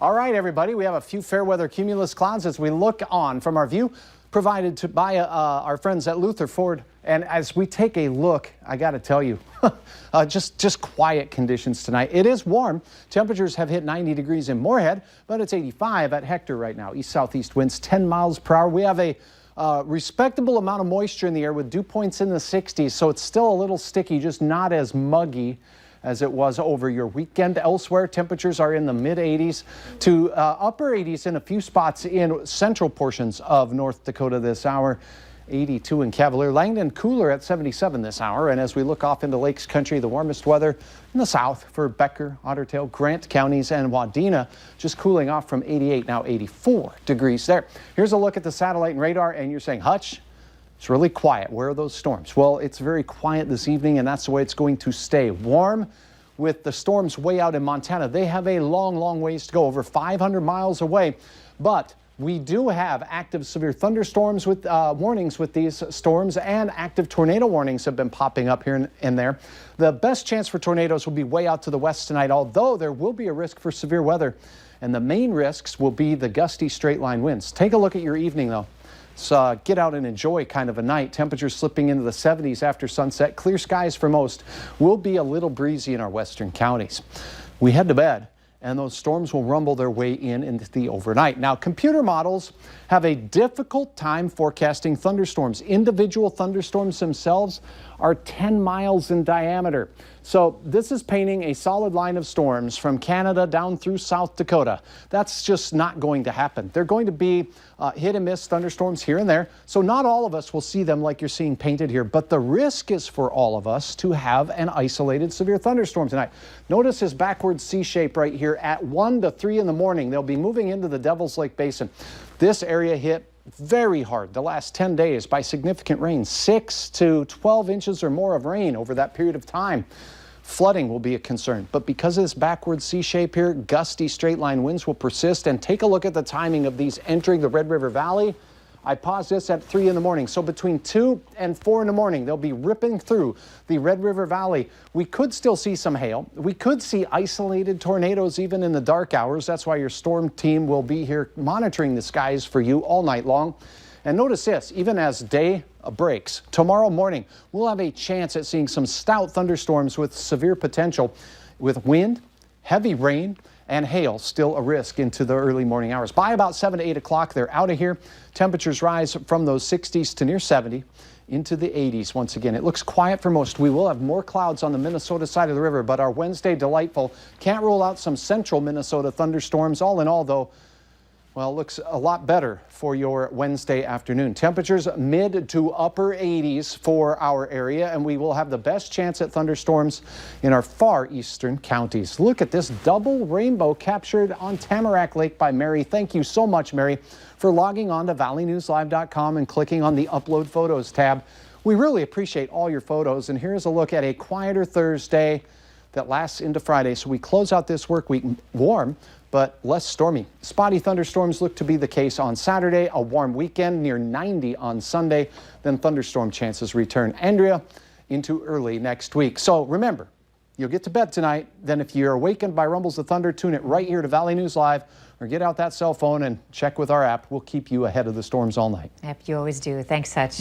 All right, everybody, we have a few fair weather cumulus clouds as we look on from our view provided by our friends at Luther Ford. And as we take a look, I got to tell you, just quiet conditions tonight. It is warm. Temperatures have hit 90 degrees in Moorhead, but it's 85 at Hector right now. East-southeast winds 10 miles per hour. We have a respectable amount of moisture in the air with dew points in the 60s, so it's still a little sticky, just not as muggy as it was over your weekend. Elsewhere, temperatures are in the mid-80s to upper 80s in a few spots in central portions of North Dakota this hour. 82 in Cavalier. Langdon cooler at 77 this hour. And as we look off into Lakes Country, the warmest weather in the south for Becker, Otter Tail, Grant counties, and Wadena, just cooling off from 88, now 84 degrees there. Here's a look at the satellite and radar, and you're saying, Hutch, it's really quiet. Where are those storms? Well, it's very quiet this evening, and that's the way it's going to stay. Warm with the storms way out in Montana. They have a long, long ways to go, over 500 miles away. But we do have active severe thunderstorms with warnings with these storms, and active tornado warnings have been popping up here and there. The best chance for tornadoes will be way out to the west tonight, although there will be a risk for severe weather. And the main risks will be the gusty straight line winds. Take a look at your evening, though. So get out and enjoy kind of a night. Temperatures slipping into the 70s after sunset. Clear skies for most. Will be a little breezy in our western counties. We head to bed, and those storms will rumble their way in into the overnight. Now, computer models have a difficult time forecasting thunderstorms. Individual thunderstorms themselves are 10 miles in diameter. So this is painting a solid line of storms from Canada down through South Dakota. That's just not going to happen. They're going to be hit and miss thunderstorms here and there. So not all of us will see them like you're seeing painted here, but the risk is for all of us to have an isolated severe thunderstorm tonight. Notice this backward C shape right here at 1 to 3 in the morning. They'll be moving into the Devil's Lake Basin. This area hit very hard the last 10 days by significant rain, 6 to 12 inches or more of rain over that period of time. Flooding will be a concern, but because of this backward C shape here, gusty straight line winds will persist. And take a look at the timing of these entering the Red River Valley. I paused this at 3 in the morning. So between 2 and 4 in the morning, they'll be ripping through the Red River Valley. We could still see some hail. We could see isolated tornadoes even in the dark hours. That's why your storm team will be here monitoring the skies for you all night long. And notice this, even as day breaks, tomorrow morning, we'll have a chance at seeing some stout thunderstorms with severe potential, with wind, heavy rain, and hail still a risk into the early morning hours. By about 7 to 8 o'clock, they're out of here. Temperatures rise from those 60s to near 70 into the 80s once again. It looks quiet for most. We will have more clouds on the Minnesota side of the river, but our Wednesday delightful. Can't rule out some central Minnesota thunderstorms. All in all, though, well, it looks a lot better for your Wednesday afternoon. Temperatures mid to upper 80s for our area, and we will have the best chance at thunderstorms in our far eastern counties. Look at this double rainbow captured on Tamarack Lake by Mary. Thank you so much, Mary, for logging on to valleynewslive.com and clicking on the Upload Photos tab. We really appreciate all your photos, and here's a look at a quieter Thursday that lasts into Friday. So we close out this work week warm, but less stormy. Spotty thunderstorms look to be the case on Saturday, a warm weekend near 90 on Sunday, then thunderstorm chances return, Andrea, into early next week. So remember, you'll get to bed tonight. Then if you're awakened by rumbles of thunder, tune it right here to Valley News Live, or get out that cell phone and check with our app. We'll keep you ahead of the storms all night. Yep, you always do. Thanks, Hutch.